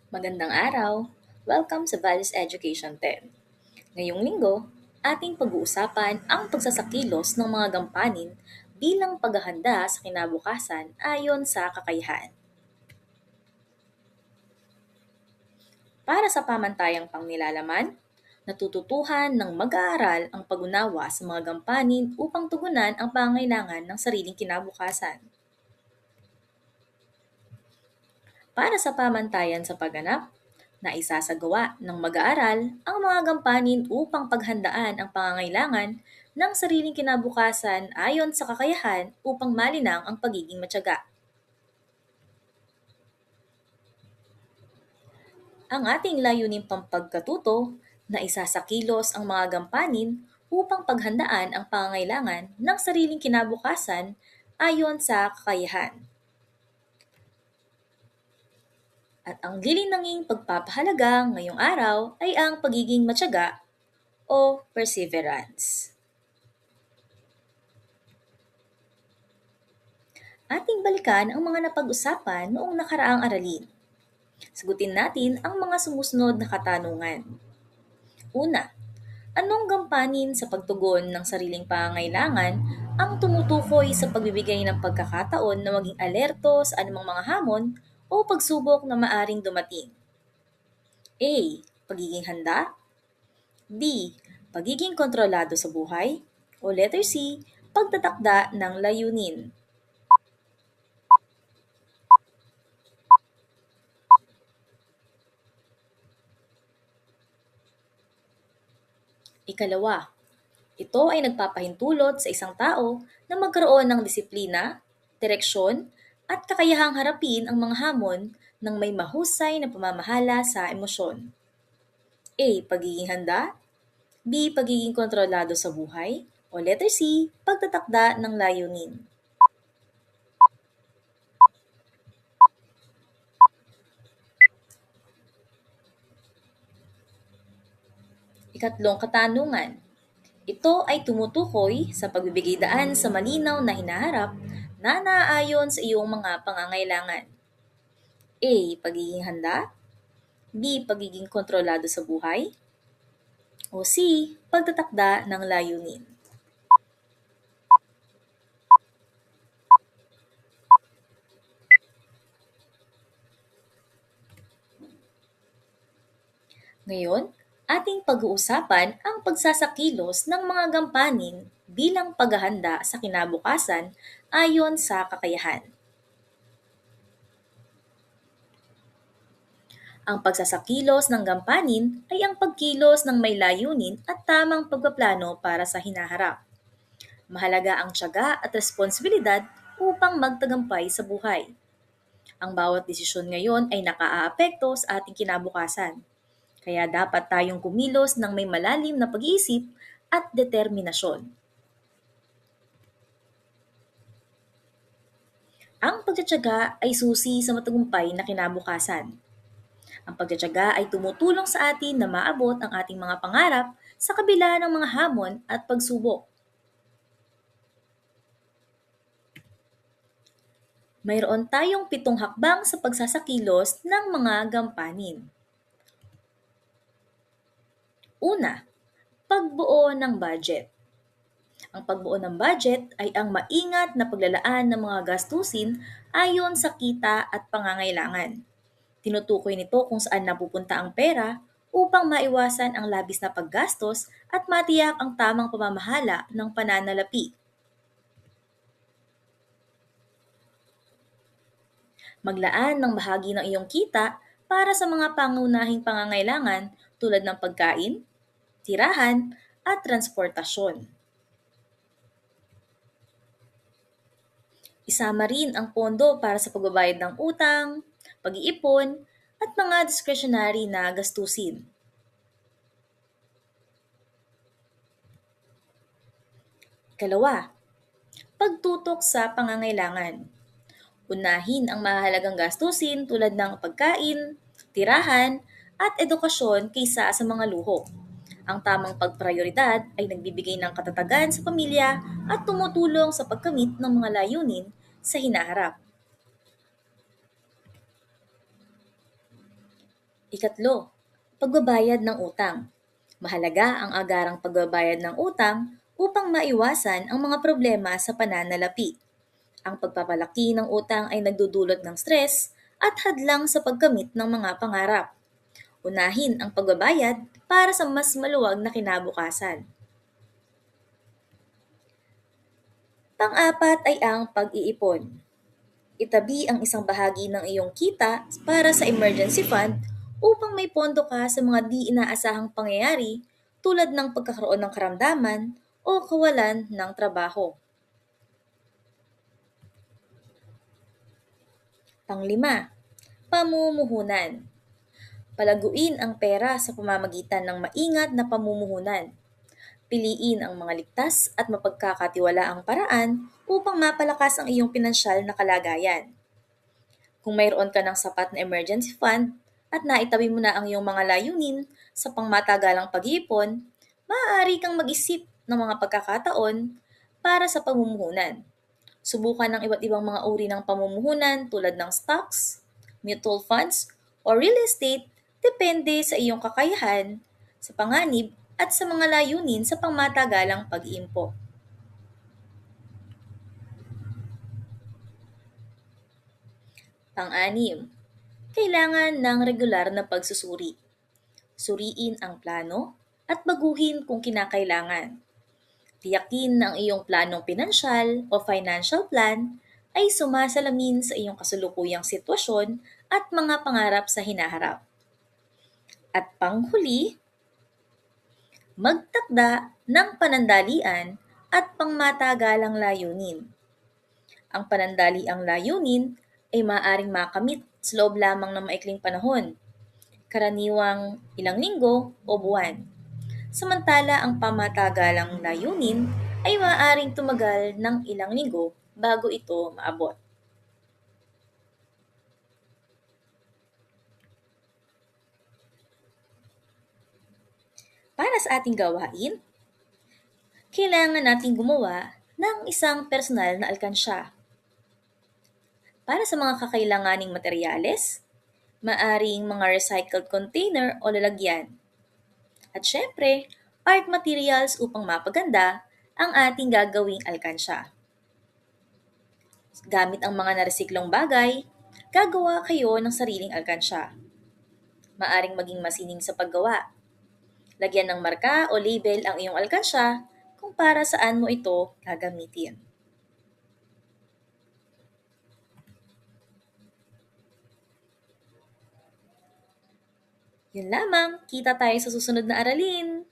Magandang araw! Welcome sa Values Education 10. Ngayong linggo, ating pag-uusapan ang pagsasakilos ng mga gampanin bilang paghahanda sa kinabukasan ayon sa kakayahan. Para sa pamantayang pangnilalaman, natututuhan ng mag-aaral ang pag-unawa sa mga gampanin upang tugunan ang pangangailangan ng sariling kinabukasan. Para sa pamantayan sa pagganap, na isasagawa ng mag-aaral ang mga gampanin upang paghandaan ang pangangailangan ng sariling kinabukasan ayon sa kakayahan upang malinang ang pagiging matyaga. Ang ating layunin pampagkatuto na isasakilos ang mga gampanin upang paghandaan ang pangangailangan ng sariling kinabukasan ayon sa kakayahan. At ang lilinanging pagpapahalaga ngayong araw ay ang pagiging matyaga o perseverance. Ating balikan ang mga napag-usapan noong nakaraang aralin. Sagutin natin ang mga sumusunod na katanungan. Una, anong gampanin sa pagtugon ng sariling pangangailangan ang tumutukoy sa pagbibigay ng pagkakataon na maging alerto sa anumang mga hamon o pagsubok na maaring dumating? A. Pagiging handa. B. Pagiging kontrolado sa buhay. O letter C. Pagtatakda ng layunin. Ikalawa, ito ay nagpapahintulot sa isang tao na magkaroon ng disiplina, direksyon, at kakayahang harapin ang mga hamon ng may mahusay na pamamahala sa emosyon. A. Pagiging handa. B. Pagiging kontrolado sa buhay. O letter C. Pagtatakda ng layunin. Ikatlong katanungan. Ito ay tumutukoy sa pagbibigay daan sa malinaw na hinaharap na naaayon sa iyong mga pangangailangan. A. Pagiging handa. B. Pagiging kontrolado sa buhay. O C. Pagtatakda ng layunin. Ngayon, ating pag-uusapan ang pagsasakilos ng mga gampanin bilang paghahanda sa kinabukasan ayon sa kakayahan. Ang pagsasakilos ng gampanin ay ang pagkilos ng may layunin at tamang pagpaplano para sa hinaharap. Mahalaga ang tiyaga at responsibilidad upang magtagumpay sa buhay. Ang bawat desisyon ngayon ay nakaaapekto sa ating kinabukasan. Kaya dapat tayong kumilos ng may malalim na pag-iisip at determinasyon. Ang pagtsatsaga ay susi sa matagumpay na kinabukasan. Ang pagtsatsaga ay tumutulong sa atin na maabot ang ating mga pangarap sa kabila ng mga hamon at pagsubok. Mayroon tayong 7 hakbang sa pagsasakilos ng mga gampanin. Una, pagbuo ng budget. Ang pagbuo ng budget ay ang maingat na paglalaan ng mga gastusin ayon sa kita at pangangailangan. Tinutukoy nito kung saan napupunta ang pera upang maiwasan ang labis na paggastos at matiyak ang tamang pamamahala ng pananalapi. Maglaan ng bahagi ng iyong kita para sa mga pangunahing pangangailangan tulad ng pagkain, tirahan, at transportasyon. Isama rin ang pondo para sa pagbabayad ng utang, pag-iipon, at mga discretionary na gastusin. Ikalawa, pagtutok sa pangangailangan. Unahin ang mahalagang gastusin tulad ng pagkain, tirahan, at edukasyon kaysa sa mga luho. Ang tamang pagprioridad ay nagbibigay ng katatagan sa pamilya at tumutulong sa pagkamit ng mga layunin sa hinaharap. Ikatlo, pagbabayad ng utang. Mahalaga ang agarang pagbabayad ng utang upang maiwasan ang mga problema sa pananalapi. Ang pagpapalaki ng utang ay nagdudulot ng stress at hadlang sa pagkamit ng mga pangarap. Unahin ang pagbabayad para sa mas maluwag na kinabukasan. Pang-apat ay ang pag-iipon. Itabi ang isang bahagi ng iyong kita para sa emergency fund upang may pondo ka sa mga di inaasahang pangyayari tulad ng pagkakaroon ng karamdaman o kawalan ng trabaho. Panglima, pamumuhunan. Palaguin ang pera sa pamamagitan ng maingat na pamumuhunan. Piliin ang mga ligtas at mapagkakatiwalaang paraan upang mapalakas ang iyong pinansyal na kalagayan. Kung mayroon ka ng sapat na emergency fund at naitabi mo na ang iyong mga layunin sa pangmatagalang pag-iipon, maaari kang mag-isip ng mga pagkakataon para sa pamumuhunan. Subukan ng iba't ibang mga uri ng pamumuhunan tulad ng stocks, mutual funds, o real estate depende sa iyong kakayahan, sa panganib, at sa mga layunin sa pangmatagalang pag-iimpo. Pang-anim, kailangan ng regular na pagsusuri. Suriin ang plano at baguhin kung kinakailangan. Tiyakin na ang iyong planong pinansyal o financial plan ay sumasalamin sa iyong kasalukuyang sitwasyon at mga pangarap sa hinaharap. At panghuli, magtakda ng panandalian at pangmatagalang layunin. Ang panandaliang layunin ay maaaring makamit sa loob lamang ng maikling panahon, karaniwang ilang linggo o buwan. Samantala ang pamatagalang layunin ay maaaring tumagal ng ilang linggo bago ito maabot. Para sa ating gawain, kailangan nating gumawa ng isang personal na alkansya. Para sa mga kakailanganing materyales, maaring mga recycled container o lalagyan. At syempre, art materials upang mapaganda ang ating gagawing alkansya. Gamit ang mga naresiklong bagay, gagawa kayo ng sariling alkansya. Maaring maging masining sa paggawa. Lagyan ng marka o label ang iyong alkansya kung para saan mo ito gagamitin. Yun lamang, kita tayo sa susunod na aralin.